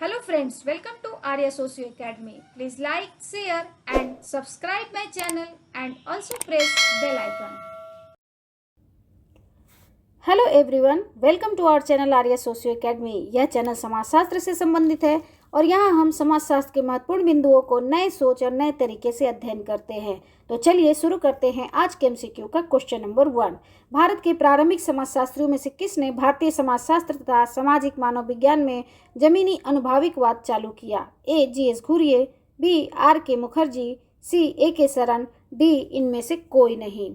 Hello friends, welcome to Arya Socio Academy. Please like, share and subscribe my channel and also press bell icon. Hello everyone, welcome to our channel Arya socio academy. यह channel समाजशास्त्र से संबंधित है और यहाँ हम समाजशास्त्र के महत्वपूर्ण बिंदुओं को नए सोच और नए तरीके से अध्ययन करते हैं। तो चलिए शुरू करते हैं आज के एमसीक्यू का क्वेश्चन नंबर 1। भारत के प्रारंभिक समाजशास्त्रियों में से किसने भारतीय समाजशास्त्र तथा सामाजिक मानव विज्ञान में जमीनी अनुभाविकवाद चालू किया? A G S. Ghurye, B R K. Mukherjee, C A K. Saran, D इनमें से कोई नहीं।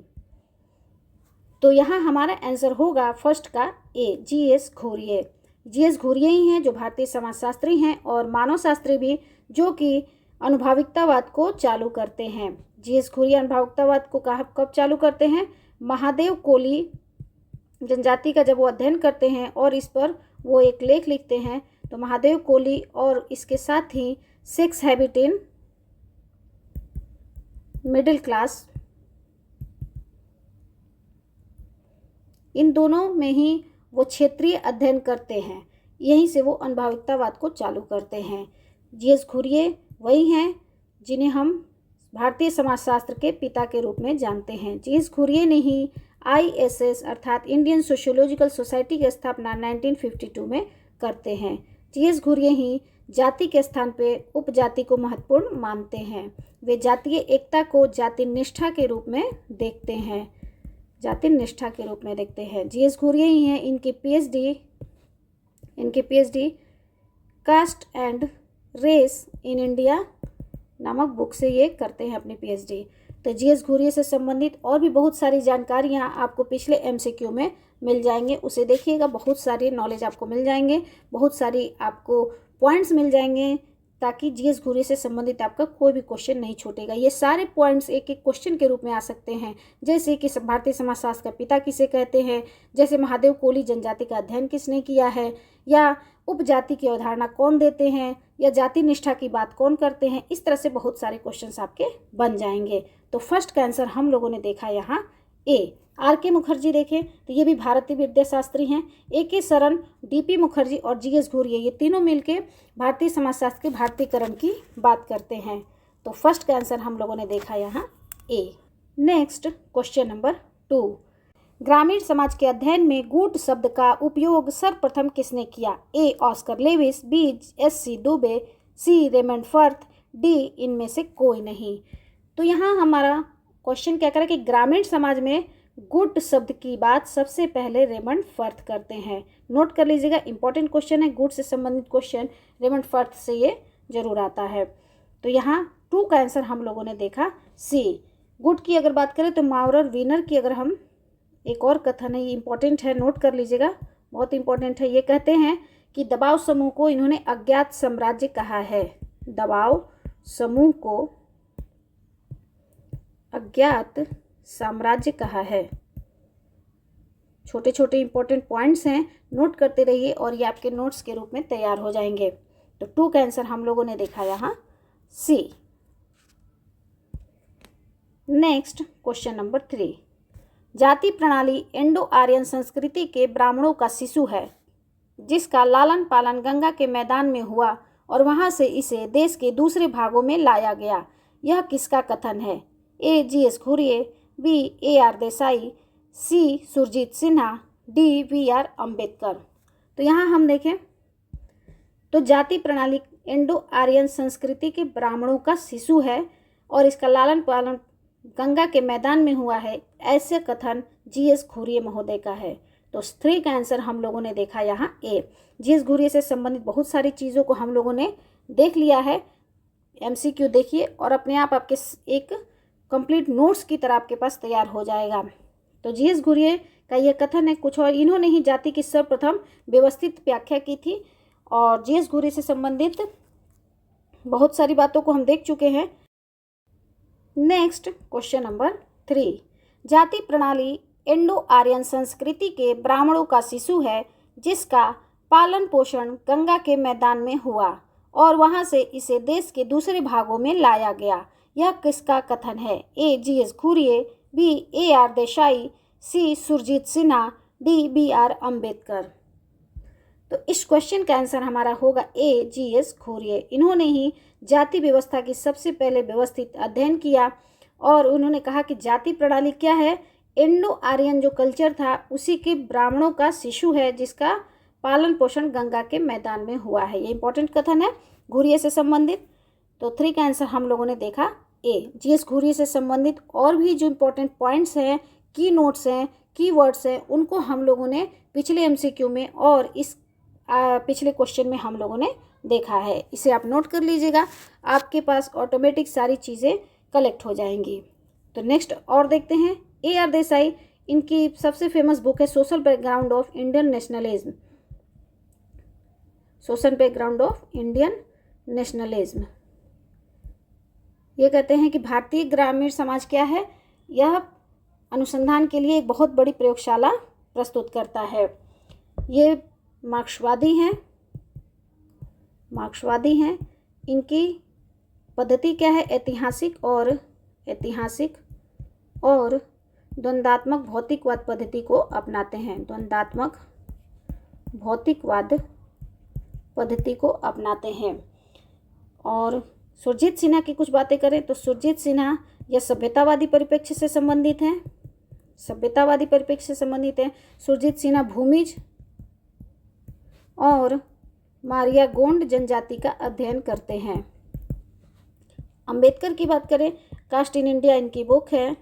तो यहाँ हमारा आंसर होगा फर्स्ट का ए जी.एस. घुरिये। जी.एस. घुरिये ही हैं जो भारतीय समाजशास्त्री हैं और मानव शास्त्री भी, जो कि अनुभाविकतावाद को चालू करते हैं। जी.एस. घुरिये अनुभाविकतावाद को कब चालू करते हैं? महादेव कोली जनजाति का जब वो अध्ययन करते हैं और इस पर वो एक लेख लिखते हैं, तो महादेव कोली और इसके साथ ही sex habit in middle class, इन दोनों में ही वो क्षेत्रीय अध्ययन करते हैं। यहीं से वो अनुभाविकतावाद को चालू करते हैं। जी.एस. घुरिये वही हैं जिन्हें हम भारतीय समाजशास्त्र के पिता के रूप में जानते हैं। जी.एस. घुरिये ने ही ISS अर्थात इंडियन सोशियोलॉजिकल सोसाइटी की स्थापना 1952 में करते हैं। जी.एस. घुरिये ही जाति के स्थान पे उपजाति को महत्वपूर्ण मानते हैं। वे जातीय एकता को जाति निष्ठा के रूप में देखते हैं। जी.एस. घुरिये ही हैं, इनकी PhD caste and race in India नामक बुक से ये करते हैं अपनी पीएचडी। तो जी.एस. घुरिये से संबंधित और भी बहुत सारी जानकारियाँ आपको पिछले एमसीक्यू में मिल जाएंगे, उसे देखिएगा। बहुत सारी नॉलेज आपको मिल जाएंगे, बहुत सारी आपको पॉइंट्स मिल जाएंगे, ताकि जी.एस. घुरिये से संबंधित आपका कोई भी क्वेश्चन नहीं छूटेगा। ये सारे पॉइंट्स एक एक क्वेश्चन के रूप में आ सकते हैं, जैसे कि भारतीय समाजशास्त्र का पिता किसे कहते हैं, जैसे महादेव कोली जनजाति का अध्ययन किसने किया है, या उपजाति की अवधारणा कौन देते हैं, या जाति निष्ठा की बात कौन करते हैं। इस तरह से बहुत सारे क्वेश्चंस आपके बन जाएंगे। तो फर्स्ट का आंसर हम लोगों ने देखा यहाँ ए। आर.के. मुखर्जी देखें तो ये भी भारतीय विद्याशास्त्री हैं। ए.के. सरन, डी.पी. मुखर्जी और जी.एस. घुरिये, ये तीनों मिलके भारतीय समाजशास्त्र के भारतीयकरण की बात करते हैं। तो फर्स्ट का आंसर हम लोगों ने देखा यहाँ ए। Next question number 2। ग्रामीण समाज के अध्ययन में गूढ़ शब्द का उपयोग सर्वप्रथम किसने किया? A Oscar Lewis, B S C. Dube, C Raymond Firth, D इनमें से कोई नहीं। तो यहाँ हमारा क्वेश्चन क्या करें कि ग्रामीण समाज में गुड शब्द की बात सबसे पहले रेमंड फर्थ करते हैं। नोट कर लीजिएगा, इंपॉर्टेंट क्वेश्चन है, गुड से संबंधित क्वेश्चन रेमंड फर्थ से ये जरूर आता है। तो यहाँ 2 का आंसर हम लोगों ने देखा सी। गुड की अगर बात करें तो माउरर वीनर की अगर हम एक और कथन है, ये इंपॉर्टेंट है, नोट कर लीजिएगा, बहुत इंपॉर्टेंट है। ये कहते हैं कि दबाव समूह को इन्होंने अज्ञात साम्राज्य कहा है। दबाव समूह को अज्ञात साम्राज्य कहा है। छोटे छोटे इंपॉर्टेंट पॉइंट्स हैं, नोट करते रहिए और ये आपके नोट्स के रूप में तैयार हो जाएंगे। तो 2 का आंसर हम लोगों ने देखा यहाँ सी। Next question number 3। जाति प्रणाली इंडो आर्यन संस्कृति के ब्राह्मणों का शिशु है, जिसका लालन पालन गंगा के मैदान में हुआ और वहां से इसे देश के दूसरे भागों में लाया गया। यह किसका कथन है? A G S. Ghurye, B A R. Desai, C Surjit Sinha, D B R. Ambedkar. तो यहाँ हम देखें तो जाति प्रणाली इंडो आर्यन संस्कृति के ब्राह्मणों का शिशु है और इसका लालन पालन गंगा के मैदान में हुआ है, ऐसे कथन जी.एस. घुरिये महोदय का है। तो 3 का आंसर हम लोगों ने देखा यहाँ ए। जी.एस. घुरिये से संबंधित बहुत सारी चीज़ों को हम लोगों ने देख लिया है। एमसीक्यू देखिए और अपने आप आपके एक कंप्लीट नोट्स की तरह आपके पास तैयार हो जाएगा। तो जी.एस. घुरिये का यह कथन है कुछ और, इन्होंने ही जाति की सर्वप्रथम व्यवस्थित व्याख्या की थी और जी.एस. घुरिये से संबंधित बहुत सारी बातों को हम देख चुके हैं। Next question number 3। जाति प्रणाली इंडो आर्यन संस्कृति के ब्राह्मणों का शिशु है, जिसका पालन पोषण गंगा के मैदान में हुआ और वहां से इसे देश के दूसरे भागों में लाया गया। यह किसका कथन है? A G S. Ghurye, B A R. Desai, C Surjit Sinha, D B R. Ambedkar. तो इस क्वेश्चन का आंसर हमारा होगा ए, जीएस घुरिये। इन्होंने ही जाति व्यवस्था की सबसे पहले व्यवस्थित अध्ययन किया और उन्होंने कहा कि जाति प्रणाली क्या है, इंडो आर्यन जो कल्चर था उसी के ब्राह्मणों का शिशु है जिसका पालन पोषण गंगा के मैदान में हुआ है। ये इंपॉर्टेंट कथन है घुरिये से संबंधित। तो 3 का आंसर हम लोगों ने देखा ए। जीएस घुरिये से संबंधित और भी जो इम्पोर्टेंट पॉइंट्स हैं, की नोट्स हैं, की वर्ड्स हैं, उनको हम लोगों ने पिछले एमसीक्यू में और इस पिछले क्वेश्चन में हम लोगों ने देखा है। इसे आप नोट कर लीजिएगा, आपके पास ऑटोमेटिक सारी चीज़ें कलेक्ट हो जाएंगी। तो नेक्स्ट और देखते हैं ए आर देसाई, इनकी सबसे फेमस बुक है social background of Indian nationalism. Social background of Indian nationalism. ये कहते हैं कि भारतीय ग्रामीण समाज क्या है, यह अनुसंधान के लिए एक बहुत बड़ी प्रयोगशाला प्रस्तुत करता है। ये मार्क्सवादी हैं। इनकी पद्धति क्या है, ऐतिहासिक और द्वंद्वात्मक भौतिकवाद पद्धति को अपनाते हैं। द्वंद्वात्मक भौतिकवाद पद्धति को अपनाते हैं। और सुरजीत सिन्हा की कुछ बातें करें तो सुरजीत सिन्हा यह सभ्यतावादी परिप्रेक्ष्य से संबंधित हैं। सुरजीत सिन्हा भूमिज और मारिया गोंड जनजाति का अध्ययन करते हैं। अंबेडकर की बात करें, कास्ट इन इंडिया इनकी बुक है,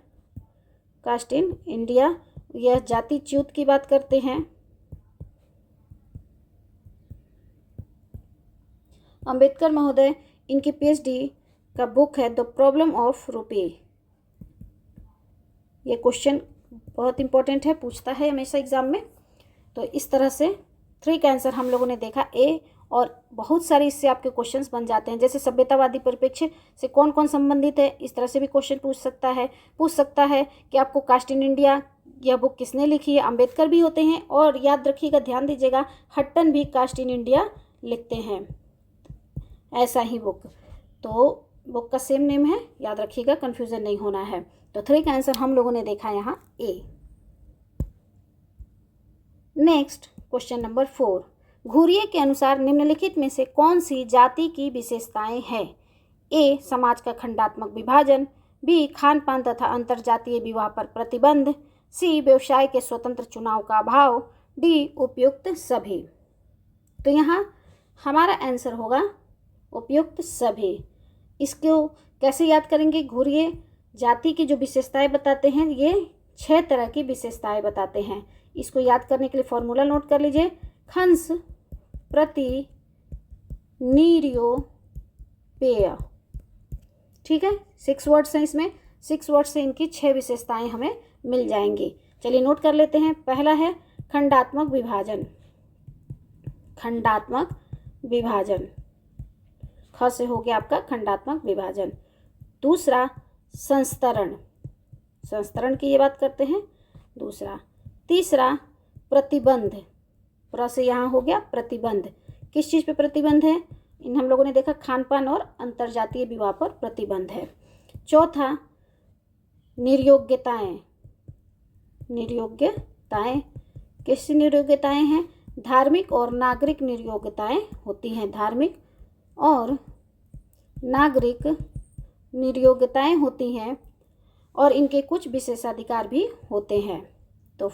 कास्ट इन इंडिया। यह जाति च्युत की बात करते हैं। अंबेडकर महोदय, इनकी पीएचडी का बुक है द प्रॉब्लम ऑफ रुपी। ये क्वेश्चन बहुत इंपॉर्टेंट है, पूछता है हमेशा एग्जाम में। तो इस तरह से 3 का आंसर हम लोगों ने देखा ए, और बहुत सारे इससे आपके क्वेश्चंस बन जाते हैं। जैसे सभ्यतावादी परिप्रेक्ष्य से कौन कौन संबंधित है, इस तरह से भी क्वेश्चन पूछ सकता है कि आपको कास्ट इन इंडिया यह बुक किसने लिखी है। अंबेडकर भी होते हैं, और याद रखिएगा, ध्यान दीजिएगा, हट्टन भी कास्ट इन इंडिया लिखते हैं, ऐसा ही बुक। तो बुक का सेम नेम है, याद रखिएगा, कन्फ्यूज़न नहीं होना है। तो 3 का आंसर हम लोगों ने देखा यहाँ ए। नेक्स्ट क्वेश्चन नंबर 4, घुरिये के अनुसार निम्नलिखित में से कौन सी जाति की विशेषताएं हैं। ए, समाज का खंडात्मक विभाजन। बी, खान पान तथा अंतरजातीय विवाह पर प्रतिबंध। सी, व्यवसाय के स्वतंत्र चुनाव का अभाव। डी, उपयुक्त सभी। तो यहाँ हमारा आंसर होगा उपयुक्त सभी। इसको कैसे याद करेंगे, घुरिये जाति की जो विशेषताएं बताते हैं, ये 6 तरह की विशेषताएं बताते हैं। इसको याद करने के लिए फॉर्मूला नोट कर लीजिए, खंस प्रति निरपेय। ठीक है, 6 वर्ड्स हैं इसमें, 6 वर्ड से इनकी 6 विशेषताएं हमें मिल जाएंगी। चलिए नोट कर लेते हैं। पहला है खंडात्मक विभाजन, ख से हो गया आपका खंडात्मक विभाजन। दूसरा संस्तरण की ये बात करते हैं, दूसरा। तीसरा प्रतिबंध, प्र से यहाँ हो गया प्रतिबंध। किस चीज़ पे प्रतिबंध है, इन हम लोगों ने देखा खान पान और अंतरजातीय विवाह पर प्रतिबंध है। चौथा निर्योग्यताएं, किस निर्योग्यताएं हैं, धार्मिक और नागरिक निर्योग्यताएं होती हैं, धार्मिक और नागरिक निर्योग्यताएं होती हैं, और इनके कुछ विशेषाधिकार भी होते हैं। तो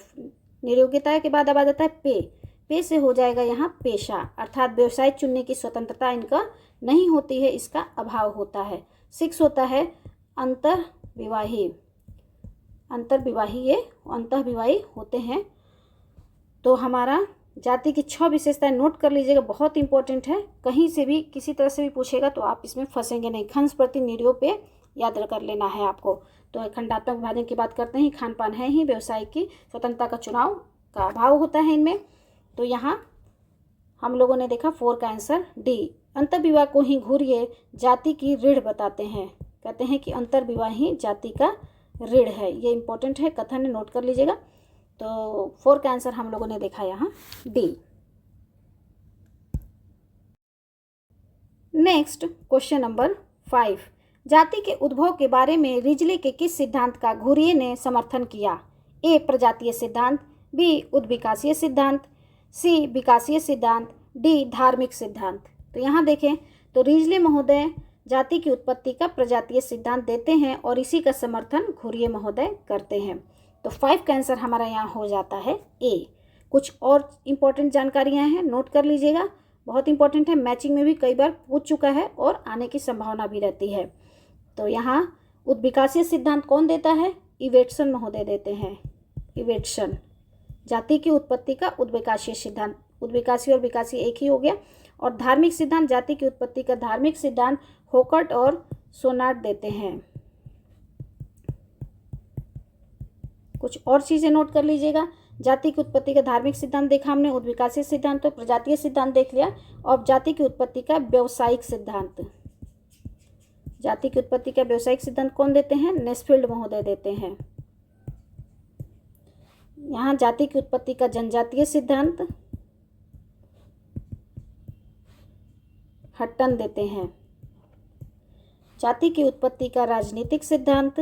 निर्योग्यता के बाद अब आ जाता है पे से हो जाएगा यहाँ पेशा, अर्थात व्यवसाय चुनने की स्वतंत्रता इनका नहीं होती है, इसका अभाव होता है। 6 होता है अंतर्विवाही होते हैं। तो हमारा जाति की 6 विशेषताएं नोट कर लीजिएगा, बहुत इंपॉर्टेंट है, कहीं से भी किसी तरह से भी पूछेगा तो आप इसमें फंसेंगे नहीं। खंस प्रति निरपेय याद कर लेना है आपको। तो खंडात्मक विभाजन की बात करते हैं, खान पान है ही, व्यवसाय की स्वतंत्रता का चुनाव का अभाव होता है इनमें। तो यहाँ हम लोगों ने देखा 4 का आंसर डी, अंतर्विवाह को ही घुरिये जाति की रीढ़ बताते हैं, कहते हैं कि अंतर्विवाह ही जाति का रीढ़ है। ये इंपॉर्टेंट है, कथन है, नोट कर लीजिएगा। तो 4 का आंसर हम लोगों ने देखा यहाँ डी। नेक्स्ट क्वेश्चन नंबर 5, जाति के उद्भव के बारे में रिजले के किस सिद्धांत का घुरिये ने समर्थन किया। ए, प्रजातीय सिद्धांत। बी, उद्विकासीय सिद्धांत। सी विकासीय सिद्धांत, डी धार्मिक सिद्धांत। तो यहाँ देखें तो रिजले महोदय जाति की उत्पत्ति का प्रजातीय सिद्धांत देते हैं और इसी का समर्थन घुरिये महोदय करते हैं। तो 5 का आंसर हमारा यहाँ हो जाता है ए। कुछ और इम्पोर्टेंट जानकारियाँ हैं, नोट कर लीजिएगा, बहुत इंपॉर्टेंट है, मैचिंग में भी कई बार पूछ चुका है और आने की संभावना भी रहती है। तो यहाँ उद्विकासीय सिद्धांत कौन देता है? इवेटसन महोदय देते हैं। इवेटसन, जाति की उत्पत्ति का उद्विकासीय सिद्धांत, उद्विकासी और विकासी एक ही हो गया। और धार्मिक सिद्धांत, जाति की उत्पत्ति का धार्मिक सिद्धांत होकर्ट और सोनार्ड देते हैं। कुछ और चीज़ें नोट कर लीजिएगा, जाति की उत्पत्ति का धार्मिक सिद्धांत देखा हमने, उद्विकासीय सिद्धांत तो प्रजातीय सिद्धांत देख लिया, और जाति की उत्पत्ति का व्यावसायिक सिद्धांत, जाति की उत्पत्ति का व्यावसायिक सिद्धांत कौन देते हैं? नेस्फील्ड महोदय देते हैं। यहाँ जाति की उत्पत्ति का जनजातीय सिद्धांत हट्टन देते हैं। जाति की उत्पत्ति का राजनीतिक सिद्धांत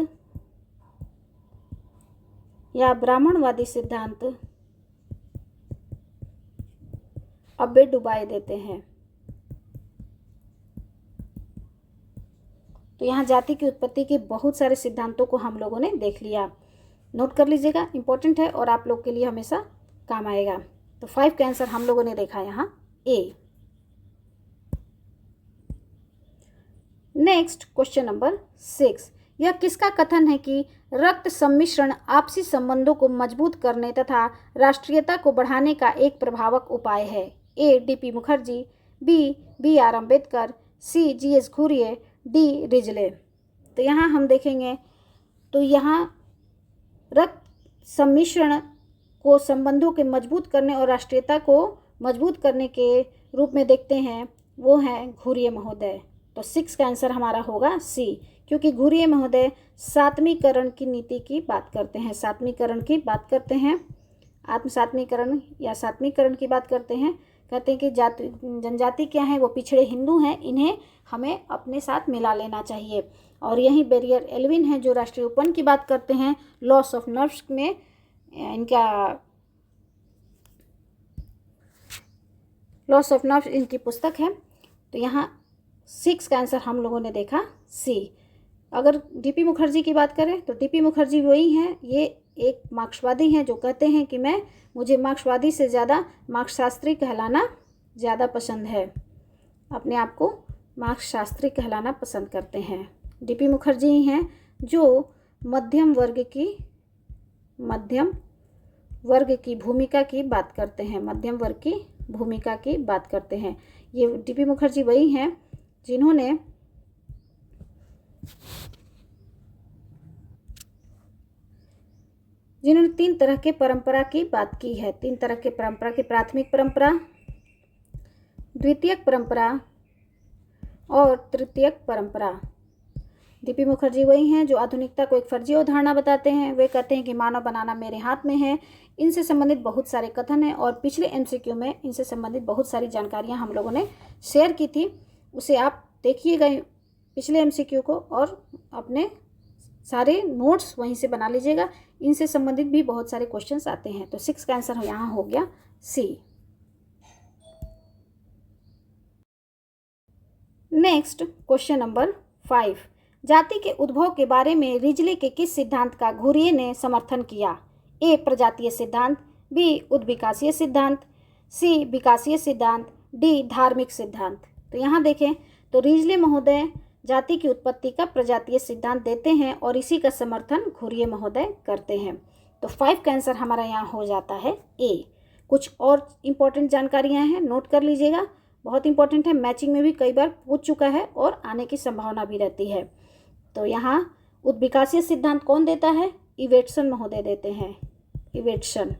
या ब्राह्मणवादी सिद्धांत अब्बे डुबाई देते हैं। तो यहाँ जाति की उत्पत्ति के बहुत सारे सिद्धांतों को हम लोगों ने देख लिया, नोट कर लीजिएगा, इंपॉर्टेंट है और आप लोग के लिए हमेशा काम आएगा। तो 5 का आंसर हम लोगों ने देखा यहाँ ए। नेक्स्ट क्वेश्चन नंबर 6, यह किसका कथन है कि रक्त सम्मिश्रण आपसी संबंधों को मजबूत करने तथा राष्ट्रीयता को बढ़ाने का एक प्रभावक उपाय है? A DP Mukherjee, B B R Ambedkar, C GS Ghurye, D Risley. तो यहाँ हम देखेंगे तो यहाँ रक्त सम्मिश्रण को संबंधों के मजबूत करने और राष्ट्रीयता को मजबूत करने के रूप में देखते हैं, वो हैं घुरिये महोदय। तो 6 का आंसर हमारा होगा सी, क्योंकि घुरिये महोदय सातवीकरण की नीति की बात करते हैं, सातवीकरण की बात करते हैं, आत्म सातवीकरण या सातवीकरण की बात करते हैं। कहते हैं कि जाति जनजाति क्या है, वो पिछड़े हिंदू हैं, इन्हें हमें अपने साथ मिला लेना चाहिए। और यही बैरियर एल्विन है जो राष्ट्रीय उपवन की बात करते हैं, लॉस ऑफ नर्व्स में इनका लॉस ऑफ नर्व्स इनकी पुस्तक है। तो यहाँ 6 का आंसर हम लोगों ने देखा सी। अगर डीपी मुखर्जी की बात करें तो डीपी मुखर्जी वही हैं, ये एक मार्क्सवादी हैं जो कहते हैं कि मुझे मार्क्सवादी से ज़्यादा मार्क्सशास्त्री कहलाना ज़्यादा पसंद है, अपने आप को मार्क्सशास्त्री कहलाना पसंद करते हैं। डीपी मुखर्जी ही हैं जो मध्यम वर्ग की भूमिका की बात करते हैं, मध्यम वर्ग की भूमिका की बात करते हैं। ये डीपी मुखर्जी वही हैं जिन्होंने तीन तरह के परंपरा की बात की है, 3 तरह के परंपरा की, प्राथमिक परंपरा, द्वितीयक परंपरा और तृतीयक परंपरा। डीपी मुखर्जी वही हैं जो आधुनिकता को एक फर्जी अवधारणा बताते हैं। वे कहते हैं कि मानव बनाना मेरे हाथ में है। इनसे संबंधित बहुत सारे कथन हैं और पिछले एमसीक्यू में इनसे संबंधित बहुत सारी जानकारियां हम लोगों ने शेयर की थी, उसे आप देखिएगा पिछले एमसीक्यू को और अपने सारे नोट्स वहीं से बना लीजिएगा। इनसे संबंधित भी बहुत सारे क्वेश्चंस आते हैं। तो 6 का आंसर यहाँ हो गया सी। नेक्स्ट क्वेश्चन नंबर 5, जाति के उद्भव के बारे में रिजले के किस सिद्धांत का घुरिये ने समर्थन किया? ए प्रजातीय सिद्धांत, बी उद्विकासीय सिद्धांत, सी विकासीय सिद्धांत, डी धार्मिक सिद्धांत। तो यहाँ देखें तो रिजले महोदय जाति की उत्पत्ति का प्रजातीय सिद्धांत देते हैं और इसी का समर्थन घुरिये महोदय करते हैं। तो 5 का आंसर हमारा यहाँ हो जाता है ए। कुछ और इम्पोर्टेंट जानकारियाँ हैं, नोट कर लीजिएगा, बहुत इंपॉर्टेंट है, मैचिंग में भी कई बार पूछ चुका है और आने की संभावना भी रहती है। तो यहाँ उद्विकासीय सिद्धांत कौन देता है? इवेटसन महोदय देते हैं। इवेटसन,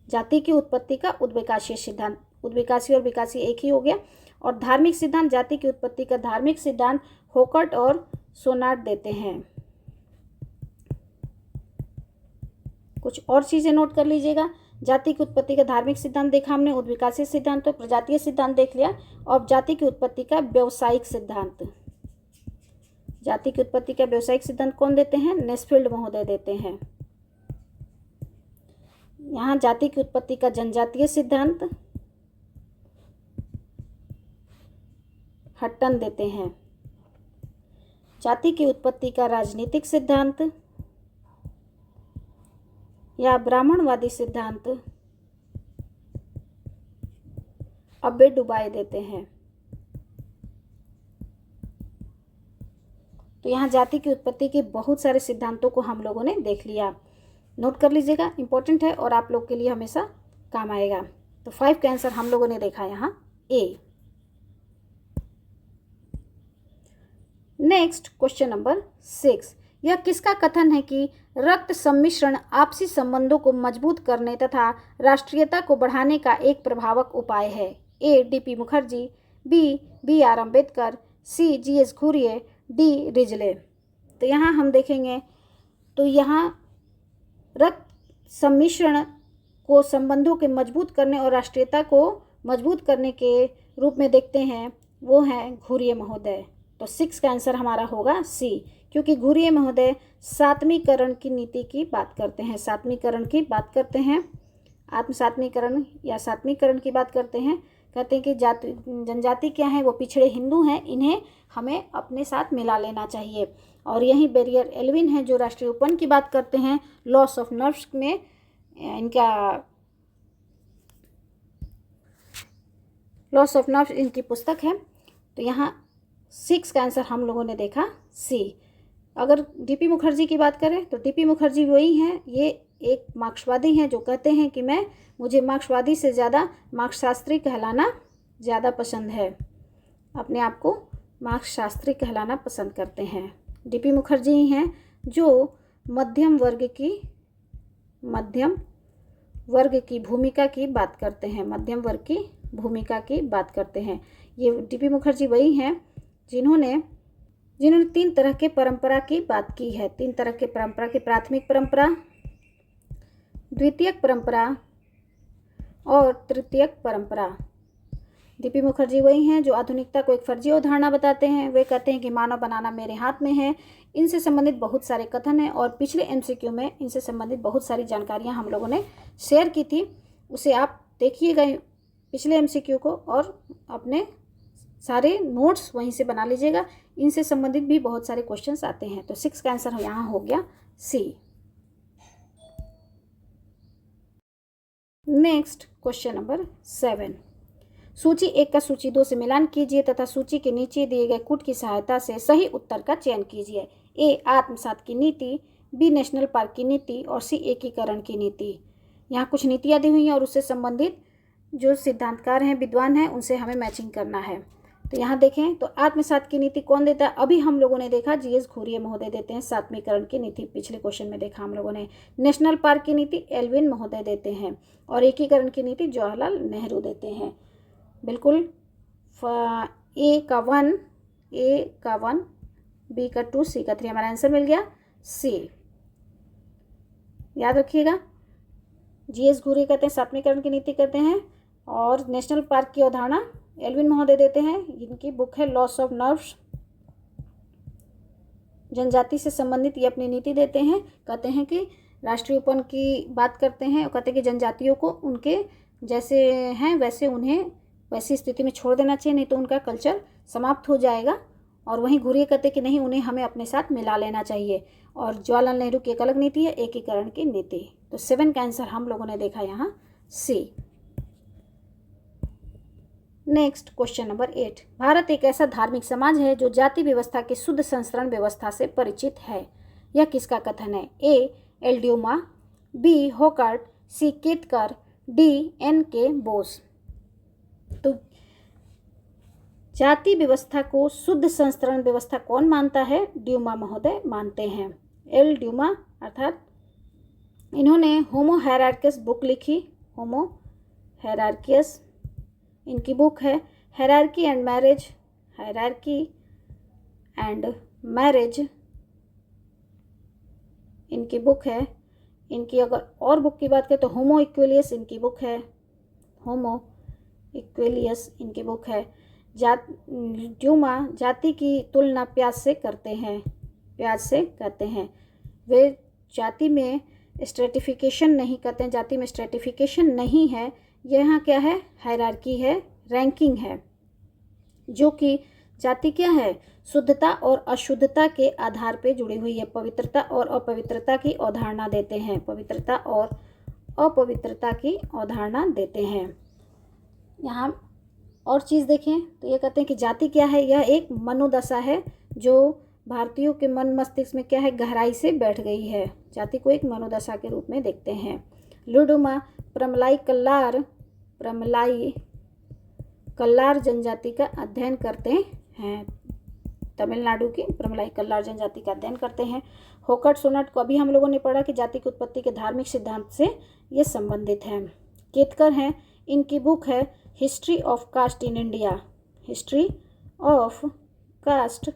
जाति की उत्पत्ति का उद्विकासीय सिद्धांत, उद्विकासी और विकासी एक ही हो गया। और धार्मिक सिद्धांत, जाति की उत्पत्ति का धार्मिक सिद्धांत होकर्ट और सोनार्ड देते हैं। कुछ और चीज़ें नोट कर लीजिएगा, जाति की उत्पत्ति का धार्मिक सिद्धांत देखा हमने, उद्विकासीय सिद्धांत तो प्रजातीय सिद्धांत देख लिया, और जाति की उत्पत्ति का व्यावसायिक सिद्धांत, जाति की उत्पत्ति का व्यावसायिक सिद्धांत कौन देते हैं? नेस्फील्ड महोदय देते हैं। यहाँ जाति की उत्पत्ति का जनजातीय सिद्धांत हट्टन देते हैं। जाति की उत्पत्ति का राजनीतिक सिद्धांत या ब्राह्मणवादी सिद्धांत अब्बे डुबाई देते हैं। तो यहाँ जाति की उत्पत्ति के बहुत सारे सिद्धांतों को हम लोगों ने देख लिया। नोट कर लीजिएगा, इंपॉर्टेंट है और आप लोग के लिए हमेशा काम आएगा। तो 5 का आंसर हम लोगों ने देखा यहाँ ए। नेक्स्ट क्वेश्चन नंबर 6, यह किसका कथन है कि रक्त सम्मिश्रण आपसी संबंधों को मजबूत करने तथा राष्ट्रीयता को बढ़ाने का एक प्रभावक उपाय है? A DP Mukherjee, B BR Ambedkar, C GS Ghurye, D Risley. तो यहाँ हम देखेंगे तो यहाँ रक्त सम्मिश्रण को संबंधों के मजबूत करने और राष्ट्रीयता को मजबूत करने के रूप में देखते हैं, वो हैं घुरिये महोदय। तो 6 का आंसर हमारा होगा सी, क्योंकि घुरिये महोदय सातवीकरण की नीति की बात करते हैं, सातवीकरण की बात करते हैं, आत्म सातवीकरण या सातवीकरण की बात करते हैं। कहते हैं कि जनजाति क्या है, वो पिछड़े हिंदू हैं, इन्हें हमें अपने साथ मिला लेना चाहिए। और यही बेरियर एल्विन है जो राष्ट्रीय उपन की बात करते हैं। लॉस ऑफ नर्व्स में इनका लॉस ऑफ नर्व्स इनकी पुस्तक है। तो यहाँ 6 का आंसर हम लोगों ने देखा सी। अगर डीपी मुखर्जी की बात करें तो डीपी मुखर्जी वही हैं, ये एक मार्क्सवादी हैं जो कहते हैं कि मुझे मार्क्सवादी से ज़्यादा मार्क्सशास्त्री कहलाना ज़्यादा पसंद है, अपने आप को मार्क्सशास्त्री कहलाना पसंद करते हैं। डीपी मुखर्जी ही हैं जो मध्यम वर्ग की भूमिका की बात करते हैं, मध्यम वर्ग की भूमिका की बात करते हैं। ये डीपी मुखर्जी वही हैं जिन्होंने 3 तरह के परंपरा की बात की है। 3 तरह के परंपरा की, प्राथमिक परंपरा, द्वितीयक परंपरा और तृतीयक परंपरा। डीपी मुखर्जी वही हैं जो आधुनिकता को एक फर्जी अवधारणा बताते हैं। वे कहते हैं कि मानव बनाना मेरे हाथ में है। इनसे संबंधित बहुत सारे कथन हैं और पिछले MCQ में इनसे संबंधित बहुत सारी जानकारियां हम लोगों ने शेयर की थी, उसे आप देखिएगा पिछले MCQ को और अपने सारे नोट्स वहीं से बना लीजिएगा। इनसे संबंधित भी बहुत सारे क्वेश्चंस आते हैं। तो 6 का आंसर यहाँ हो गया सी। नेक्स्ट क्वेश्चन नंबर 7, सूची 1 का सूची 2 से मिलान कीजिए तथा सूची के नीचे दिए गए कूट की सहायता से सही उत्तर का चयन कीजिए। ए आत्मसात की नीति, बी नेशनल पार्क की नीति और सी एकीकरण की नीति। यहाँ कुछ नीतियाँ दी हुई हैं और उससे संबंधित जो सिद्धांतकार हैं, विद्वान हैं, उनसे हमें मैचिंग करना है। तो यहाँ देखें तो आत्मसात की नीति कौन देता है? अभी हम लोगों ने देखा GS घुरिये महोदय देते हैं। सातवीकरण की नीति पिछले क्वेश्चन में देखा हम लोगों ने। नेशनल पार्क की नीति एल्विन महोदय देते हैं और एकीकरण की नीति जवाहरलाल नेहरू देते हैं। बिल्कुल ए का 1, बी का 2, सी का 3, हमारा आंसर मिल गया सी। याद रखिएगा, GS घुरिये कहते हैं सातवीकरण की नीति कहते हैं और नेशनल पार्क की अवधारणा एल्विन महोदय देते हैं। इनकी बुक है लॉस ऑफ नर्व्स। जनजाति से संबंधित ये अपनी नीति देते हैं। कहते हैं कि राष्ट्रीय उपन की बात करते हैं और कहते हैं कि जनजातियों को उनके जैसे हैं वैसे उन्हें वैसी स्थिति में छोड़ देना चाहिए, नहीं तो उनका कल्चर समाप्त हो जाएगा। और वहीं घुरिये कहते हैं कि नहीं, उन्हें हमें अपने साथ मिला लेना चाहिए। और जवाहरलाल नेहरू की एक अलग नीति है, एकीकरण की नीति। तो 7 का आंसर हम लोगों ने देखा यहाँ सी। नेक्स्ट क्वेश्चन नंबर 8, भारत एक ऐसा धार्मिक समाज है जो जाति व्यवस्था की शुद्ध संस्करण व्यवस्था से परिचित है। यह किसका कथन है? A L Dumont, B Hocart, C Ketkar, D NK Bose. तो जाति व्यवस्था को शुद्ध संस्करण व्यवस्था कौन मानता है? ड्यूमा महोदय मानते हैं। एल ड्यूमा अर्थात इन्होंने होमो हायरार्कियस बुक लिखी। होमो हायरार्कियस इनकी बुक है। Hierarchy and marriage, hierarchy and marriage इनकी बुक है। इनकी अगर और बुक की बात करें तो होमो इक्विलियस इनकी बुक है। होमो इक्विलियस इनकी बुक है। ड्यूमा जाति की तुलना प्याज से करते हैं, प्याज से कहते हैं। वे जाति में स्ट्रेटिफिकेशन नहीं करते हैं, जाति में स्ट्रेटिफिकेशन नहीं है। यहाँ क्या है, हायरार्की है, रैंकिंग है, जो कि जाति क्या है, शुद्धता और अशुद्धता के आधार पे जुड़ी हुई है। पवित्रता और अपवित्रता की अवधारणा देते हैं, पवित्रता और अपवित्रता की अवधारणा देते हैं। यहाँ और चीज़ देखें तो ये कहते हैं कि जाति क्या है, यह एक मनोदशा है जो भारतीयों के मन मस्तिष्क में क्या है, गहराई से बैठ गई है। जाति को एक मनोदशा के रूप में देखते हैं। लुडुमा प्रमलाई कल्लार जनजाति का अध्ययन करते हैं। तमिलनाडु की प्रमलाई कल्लार जनजाति का अध्ययन करते हैं। होकट सोनट को अभी हम लोगों ने पढ़ा कि जाति की उत्पत्ति के धार्मिक सिद्धांत से ये संबंधित है। केतकर हैं, इनकी बुक है history of caste in India, history of caste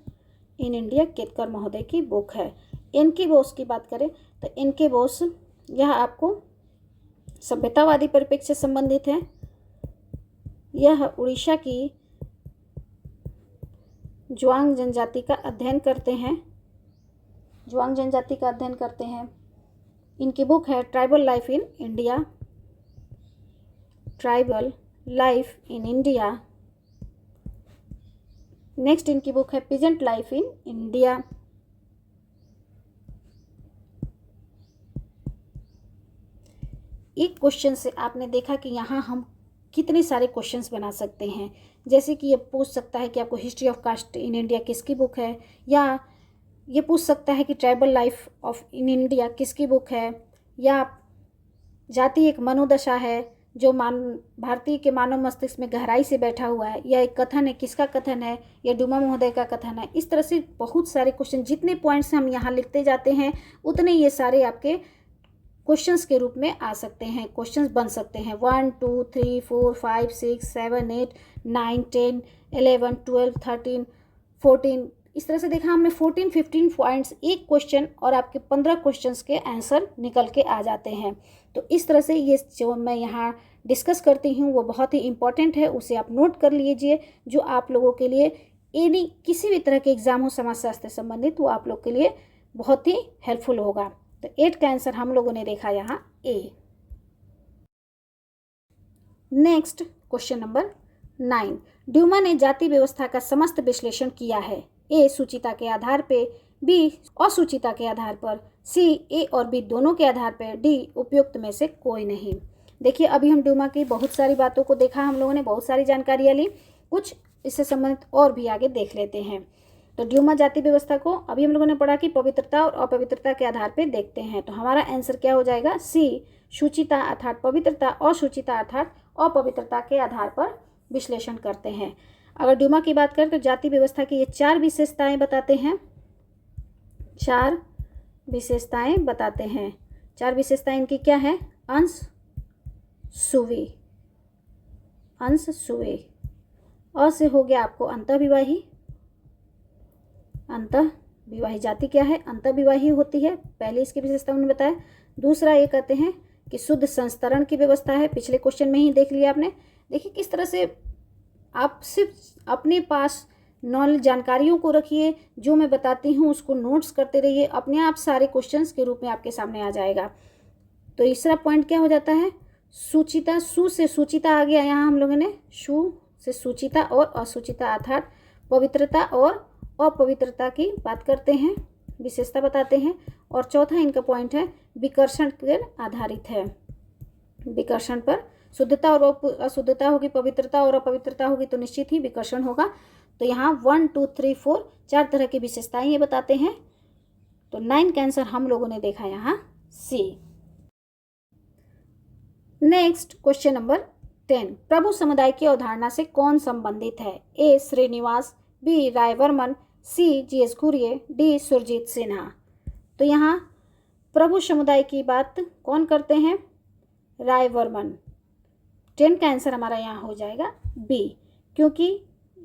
in India, Ketkar महोदय की बुक है। इनकी बोस की बात करें तो इनके बोस यह आपको सभ्यतावादी परिप्रेक्ष्य से संबंधित है। यह उड़ीसा की जुआंग जनजाति का अध्ययन करते हैं, जुआंग जनजाति का अध्ययन करते हैं। इनकी बुक है tribal life in India, tribal life in India. Next इनकी बुक है पीजेंट लाइफ इन इंडिया। एक क्वेश्चन से आपने देखा कि यहाँ हम कितने सारे क्वेश्चंस बना सकते हैं। जैसे कि ये पूछ सकता है कि आपको history of caste in India किसकी बुक है, या ये पूछ सकता है कि tribal life of in India किसकी बुक है, या जाति एक मनोदशा है जो भारतीय के मानव मस्तिष्क में गहराई से बैठा हुआ है, यह एक कथन है, किसका कथन है, यह डुमा महोदय का कथन है। इस तरह से बहुत सारे क्वेश्चन, जितने पॉइंट्स हम यहाँ लिखते जाते हैं उतने ये सारे आपके क्वेश्चंस के रूप में आ सकते हैं, क्वेश्चंस बन सकते हैं। 1 2 3 4 5 6 7 8 9 10 11 12 13 14, इस तरह से देखा हमने 14 15 पॉइंट्स एक क्वेश्चन, और आपके 15 क्वेश्चंस के आंसर निकल के आ जाते हैं। तो इस तरह से ये जो मैं यहाँ डिस्कस करती हूँ वो बहुत ही इम्पॉर्टेंट है, उसे आप नोट कर लीजिए, जो आप लोगों के लिए एनी किसी भी तरह के एग्जाम हो समाजशास्त्र से संबंधित, वो आप लोग के लिए बहुत ही हेल्पफुल होगा। तो 8 का आंसर हम लोगों ने देखा यहाँ ए। नेक्स्ट क्वेश्चन नंबर 9, ड्यूमा ने जाति व्यवस्था का समस्त विश्लेषण किया है। ए सूचिता के आधार पे, बी असूचिता के आधार पर, सी ए और बी दोनों के आधार पर, डी उपयुक्त में से कोई नहीं। देखिए अभी हम ड्यूमा की बहुत सारी बातों को देखा, हम लोगों ने बहुत सारी जानकारियाँ ली, कुछ इससे संबंधित और भी आगे देख लेते हैं। तो ड्यूमा जाति व्यवस्था को अभी हम लोगों ने पढ़ा कि पवित्रता और अपवित्रता के आधार पर देखते हैं। तो हमारा आंसर क्या हो जाएगा, सी सूचिता अर्थात पवित्रता, असूचिता अर्थात अपवित्रता के आधार पर विश्लेषण करते हैं। अगर ड्यूमा की बात करें तो जाति व्यवस्था की ये 4 विशेषताएं बताते हैं, 4 विशेषताएं बताते हैं। 4 विशेषताएं इनकी क्या है, अंश सुवी, अंश सुवे। अ से हो गया आपको अंतःविवाही, अंतःविवाही जाति क्या है, अंतःविवाही होती है, पहले इसकी विशेषता उन्होंने बताया। दूसरा ये कहते हैं कि शुद्ध संस्तरण की व्यवस्था है, पिछले क्वेश्चन में ही देख लिया आपने। देखिए किस तरह से आप सिर्फ अपने पास नॉलेज जानकारियों को रखिए, जो मैं बताती हूँ उसको नोट्स करते रहिए, अपने आप सारे क्वेश्चंस के रूप में आपके सामने आ जाएगा। तो तीसरा पॉइंट क्या हो जाता है, सूचिता, सु से सूचिता आ गया यहाँ हम लोगों ने, सु से सूचिता और असूचिता अर्थात पवित्रता और अपवित्रता की बात करते हैं, विशेषता बताते हैं। और चौथा इनका पॉइंट है विकर्षण पर आधारित है, विकर्षण पर, शुद्धता और अशुद्धता होगी, पवित्रता और अपवित्रता होगी तो निश्चित ही विकर्षण होगा। तो यहाँ 1 2 3 4 4 तरह की विशेषताएं ये बताते हैं। तो 9 का आंसर हम लोगों ने देखा यहाँ सी। नेक्स्ट क्वेश्चन नंबर 10, प्रभु समुदाय की अवधारणा से कौन संबंधित है, ए श्रीनिवास, बी रायवर्मन, सी जीएस घुरिये, डी सुरजीत सिन्हा। तो यहाँ प्रभु समुदाय की बात कौन करते हैं, रायवर्मन। 10 का आंसर हमारा यहाँ हो जाएगा बी, क्योंकि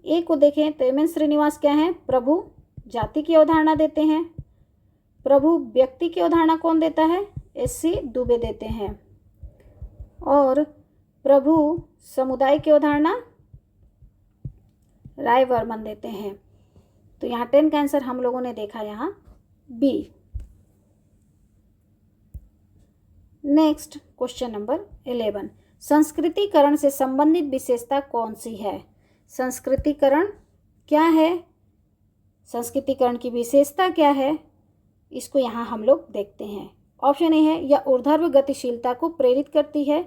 ए को देखें तो एम एन श्रीनिवास क्या है, प्रभु जाति की अवधारणा देते हैं, प्रभु व्यक्ति की अवधारणा कौन देता है, एस.सी. दुबे देते हैं, और प्रभु समुदाय की अवधारणा रायवर्मन देते हैं। तो यहाँ 10 का आंसर हम लोगों ने देखा यहाँ बी। नेक्स्ट क्वेश्चन नंबर 11, संस्कृतिकरण से संबंधित विशेषता कौन सी है? संस्कृतिकरण क्या है, संस्कृतिकरण की विशेषता क्या है, इसको यहाँ हम लोग देखते हैं। ऑप्शन ए है, यह ऊर्ध्वाधर गतिशीलता को प्रेरित करती है।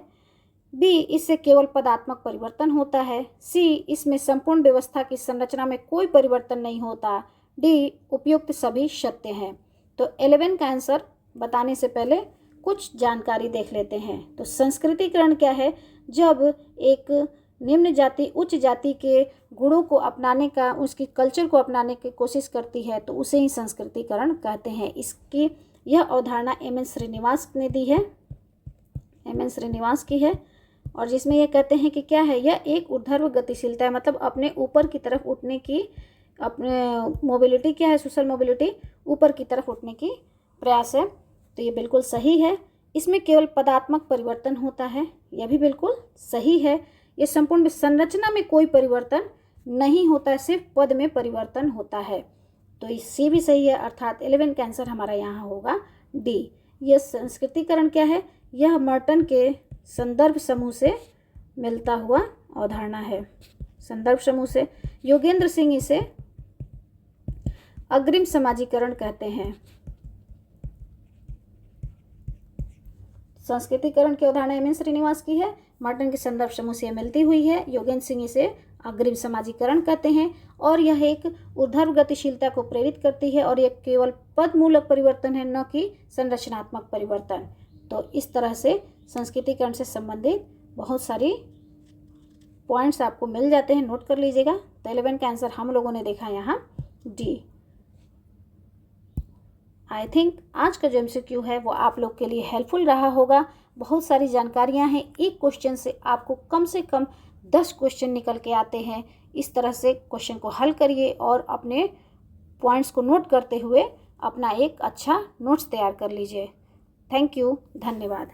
बी, इससे केवल पदात्मक परिवर्तन होता है। सी, इसमें संपूर्ण व्यवस्था की संरचना में कोई परिवर्तन नहीं होता। डी, उपयुक्त सभी सत्य हैं। तो 11 का आंसर बताने से पहले कुछ जानकारी देख लेते हैं। तो संस्कृतिकरण क्या है? जब एक निम्न जाति उच्च जाति के गुणों को अपनाने का, उसकी कल्चर को अपनाने की कोशिश करती है, तो उसे ही संस्कृतिकरण कहते हैं। इसकी यह अवधारणा एम.एन. श्रीनिवास ने दी है, एम.एन. श्रीनिवास की है, और जिसमें यह कहते हैं कि क्या है, यह एक ऊर्ध्वाधर गतिशीलता है, मतलब अपने ऊपर की तरफ उठने की, अपने मोबिलिटी क्या है, सोशल मोबिलिटी, ऊपर की तरफ उठने की प्रयास है। तो ये बिल्कुल सही है। इसमें केवल पदात्मक परिवर्तन होता है, यह भी बिल्कुल सही है। ये संपूर्ण संरचना में कोई परिवर्तन नहीं होता है, सिर्फ पद में परिवर्तन होता है। तो इससे भी सही है, अर्थात 11 का आंसर हमारा यहाँ होगा डी। यह संस्कृतिकरण क्या है? यह मर्टन के संदर्भ समूह से मिलता हुआ अवधारणा है। संदर्भ समूह से योगेंद्र सिंह इसे अग्रिम समाजीकरण कहते हैं। संस्कृतिकरण की अवधारणा एम.एन. श्रीनिवास की है, मर्टन के संदर्भ समूह से मिलती हुई है। योगेंद्र सिंह इसे अग्रिम समाजीकरण कहते हैं, और यह एक ऊर्ध्वाधर गतिशीलता को प्रेरित करती है, और यह केवल पद मूलक परिवर्तन है, न कि संरचनात्मक परिवर्तन। तो इस तरह से संस्कृतिकरण से संबंधित बहुत सारी पॉइंट्स आपको मिल जाते हैं, नोट कर लीजिएगा। तो 11 का आंसर हम लोगों ने देखा यहाँ डी। आई थिंक आज का जो MCQ है वो आप लोग के लिए हेल्पफुल रहा होगा। बहुत सारी जानकारियाँ हैं, एक क्वेश्चन से आपको कम से कम 10 क्वेश्चन निकल के आते हैं। इस तरह से क्वेश्चन को हल करिए और अपने पॉइंट्स को नोट करते हुए अपना एक अच्छा नोट्स तैयार कर लीजिए। थैंक यू, धन्यवाद।